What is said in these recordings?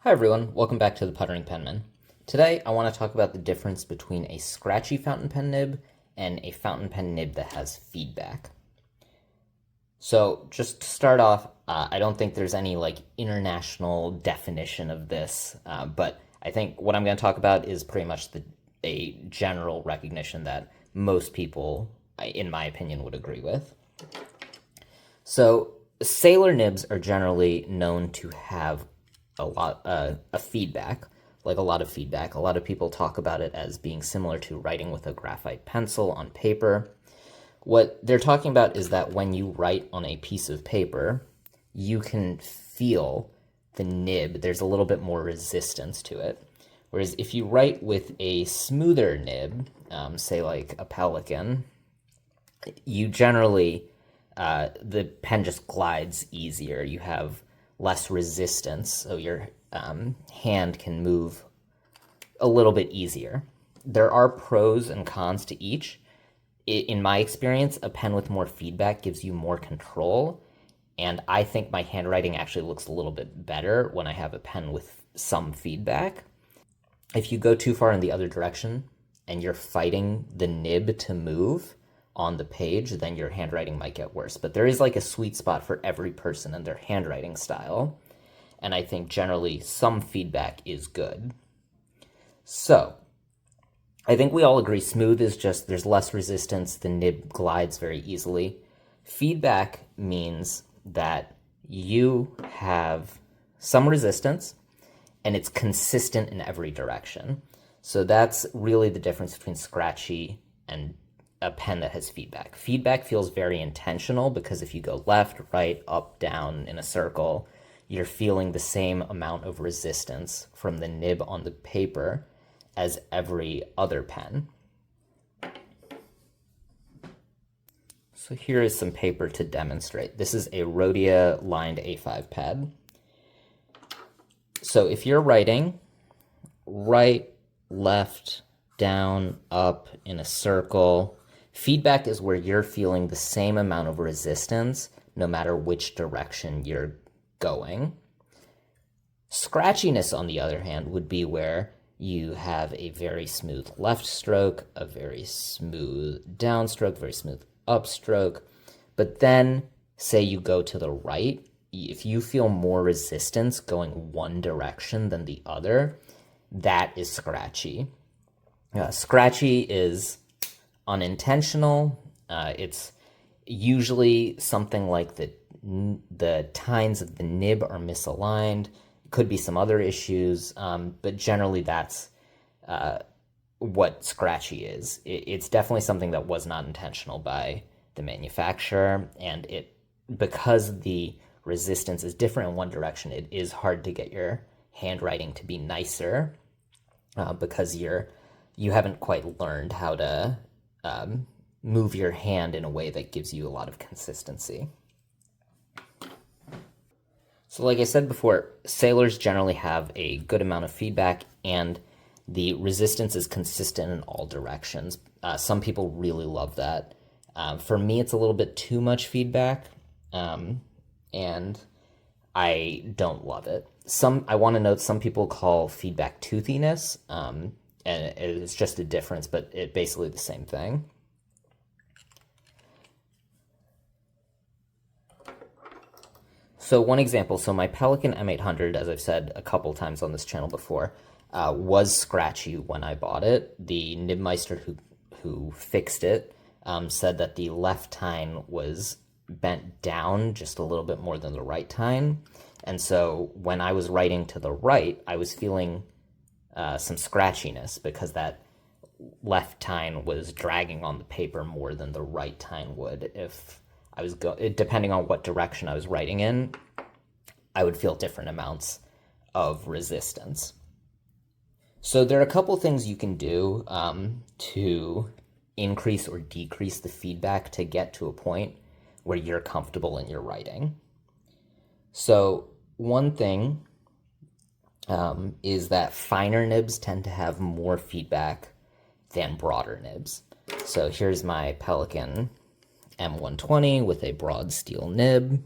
Hi everyone, welcome back to the Puttering Penman. Today I want to talk about the difference between a scratchy fountain pen nib and a fountain pen nib that has feedback. So just to start off, I don't think there's any international definition of this, but I think what I'm going to talk about is pretty much a general recognition that most people, in my opinion, would agree with. So sailor nibs are generally known to have a lot of feedback. A lot of people talk about it as being similar to writing with a graphite pencil on paper. What they're talking about is that when you write on a piece of paper, you can feel the nib. There's a little bit more resistance to it. Whereas if you write with a smoother nib, say like a Pelican, you generally, the pen just glides easier. You have less resistance, so your hand can move a little bit easier. There are pros and cons to each. In my experience, a pen with more feedback gives you more control, and I think my handwriting actually looks a little bit better when I have a pen with some feedback. If you go too far in the other direction and you're fighting the nib to move on the page, then your handwriting might get worse. But there is a sweet spot for every person and their handwriting style. And I think generally some feedback is good. So I think we all agree smooth is just there's less resistance, the nib glides very easily. Feedback means that you have some resistance and it's consistent in every direction. So that's really the difference between scratchy and a pen that has feedback. Feedback feels very intentional because if you go left, right, up, down in a circle, you're feeling the same amount of resistance from the nib on the paper as every other pen. So here is some paper to demonstrate. This is a Rhodia lined A5 pad. So if you're writing right, left, down, up in a circle, feedback is where you're feeling the same amount of resistance no matter which direction you're going. Scratchiness, on the other hand, would be where you have a very smooth left stroke, a very smooth downstroke, very smooth upstroke. But then, say you go to the right, if you feel more resistance going one direction than the other, that is scratchy. Scratchy is unintentional. It's usually something like the tines of the nib are misaligned. It could be some other issues, but generally that's what scratchy is. It's definitely something that was not intentional by the manufacturer, and because the resistance is different in one direction, it is hard to get your handwriting to be nicer because you haven't quite learned how to move your hand in a way that gives you a lot of consistency. So like I said before, sailors generally have a good amount of feedback and the resistance is consistent in all directions. Some people really love that. For me, it's a little bit too much feedback, and I don't love it. I want to note some people call feedback toothiness, and it's just a difference, but it's basically the same thing. So one example, so my Pelican M800, as I've said a couple times on this channel before, was scratchy when I bought it. The Nibmeister who fixed it said that the left tine was bent down just a little bit more than the right tine. And so when I was writing to the right, I was feeling some scratchiness because that left tine was dragging on the paper more than the right tine would. If I was depending on what direction I was writing in, I would feel different amounts of resistance. So there are a couple things you can do to increase or decrease the feedback to get to a point where you're comfortable in your writing. So one thing is that finer nibs tend to have more feedback than broader nibs. So here's my Pelican M120 with a broad steel nib.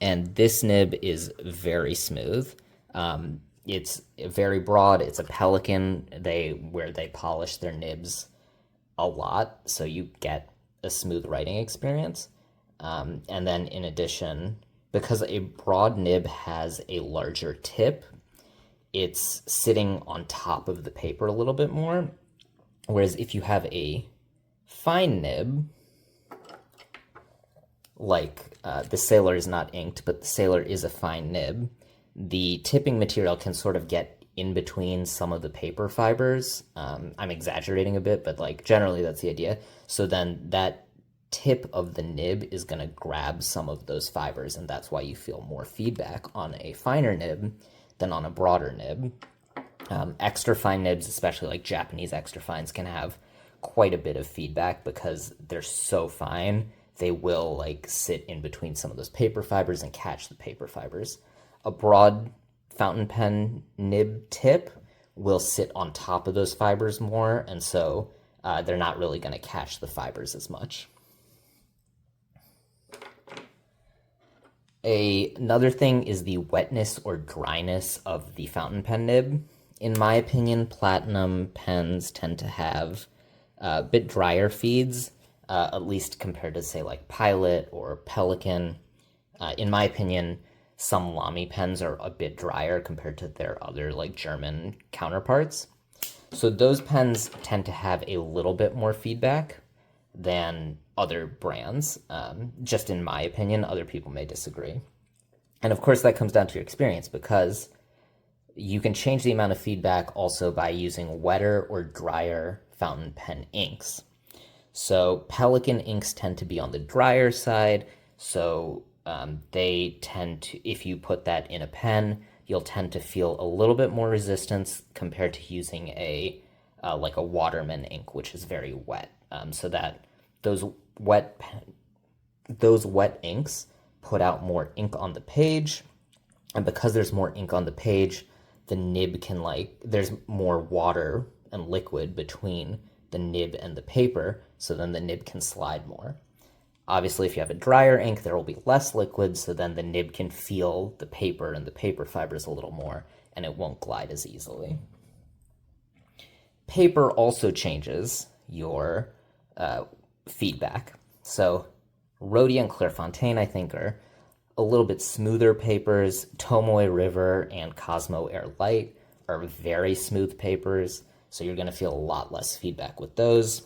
and this nib is very smooth. It's very broad. It's a Pelican, where they polish their nibs a lot, so you get a smooth writing experience. And then in addition, because a broad nib has a larger tip, it's sitting on top of the paper a little bit more. Whereas if you have a fine nib, like the Sailor is not inked, but the Sailor is a fine nib, the tipping material can sort of get in between some of the paper fibers. I'm exaggerating a bit, but like generally that's the idea. So then that tip of the nib is going to grab some of those fibers, and that's why you feel more feedback on a finer nib than on a broader nib. Extra fine nibs, especially like Japanese extra fines, can have quite a bit of feedback because they're so fine. They will like sit in between some of those paper fibers and catch the paper fibers. A broad fountain pen nib tip will sit on top of those fibers more, and so they're not really going to catch the fibers as much. Another thing is the wetness or dryness of the fountain pen nib. In my opinion, platinum pens tend to have a bit drier feeds, at least compared to, say, like Pilot or Pelican. In my opinion, some Lamy pens are a bit drier compared to their other, like, German counterparts. So those pens tend to have a little bit more feedback than other brands. Just in my opinion, other people may disagree. And of course, that comes down to your experience, because you can change the amount of feedback also by using wetter or drier fountain pen inks. So Pelican inks tend to be on the drier side, so they tend to, if you put that in a pen, you'll tend to feel a little bit more resistance compared to using like a Waterman ink, which is very wet. So that those wet inks put out more ink on the page, and because there's more ink on the page, the nib can there's more water and liquid between the nib and the paper, so then the nib can slide more. Obviously, if you have a drier ink, there will be less liquid, so then the nib can feel the paper and the paper fibers a little more, and it won't glide as easily. Paper also changes your feedback. So Rhodia and Clairefontaine, I think, are a little bit smoother papers. Tomoe River and Cosmo Air Light are very smooth papers, so you're going to feel a lot less feedback with those.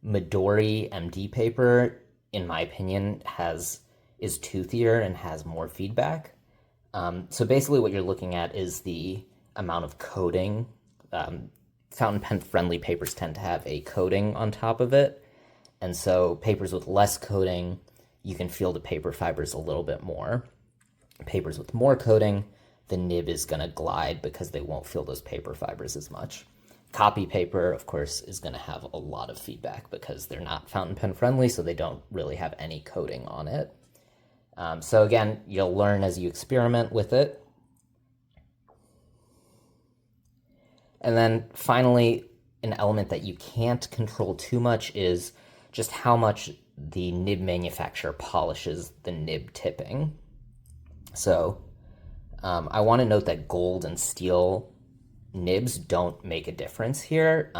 Midori MD paper, in my opinion, is toothier and has more feedback. So basically what you're looking at is the amount of coating. Fountain pen friendly papers tend to have a coating on top of it, and so papers with less coating, you can feel the paper fibers a little bit more. Papers with more coating, the nib is going to glide because they won't feel those paper fibers as much. Copy paper, of course, is going to have a lot of feedback because they're not fountain pen friendly, so they don't really have any coating on it. So again, you'll learn as you experiment with it. And then finally, an element that you can't control too much is just how much the nib manufacturer polishes the nib tipping. So I want to note that gold and steel nibs don't make a difference here,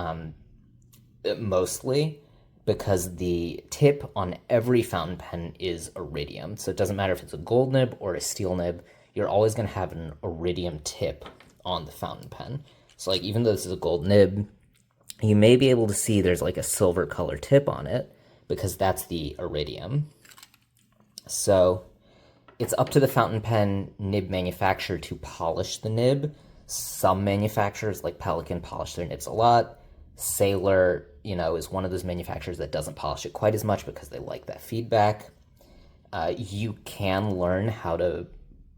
mostly because the tip on every fountain pen is iridium. So it doesn't matter if it's a gold nib or a steel nib, you're always going to have an iridium tip on the fountain pen. So like even though this is a gold nib, you may be able to see there's like a silver color tip on it because that's the iridium. So it's up to the fountain pen nib manufacturer to polish the nib. Some manufacturers, like Pelican, polish their nibs a lot. Sailor, is one of those manufacturers that doesn't polish it quite as much because they like that feedback. You can learn how to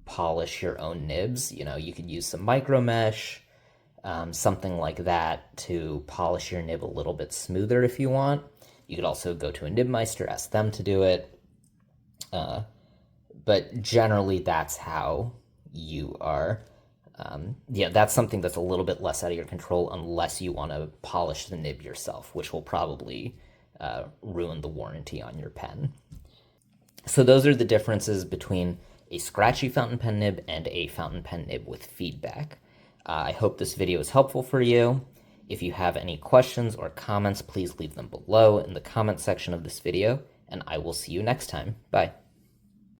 polish your own nibs. You could use some micro mesh, something like that to polish your nib a little bit smoother if you want. You could also go to a Nibmeister, ask them to do it. But generally, that's how you are. That's something that's a little bit less out of your control unless you want to polish the nib yourself, which will probably ruin the warranty on your pen. So those are the differences between a scratchy fountain pen nib and a fountain pen nib with feedback. I hope this video is helpful for you. If you have any questions or comments, please leave them below in the comment section of this video, and I will see you next time. Bye.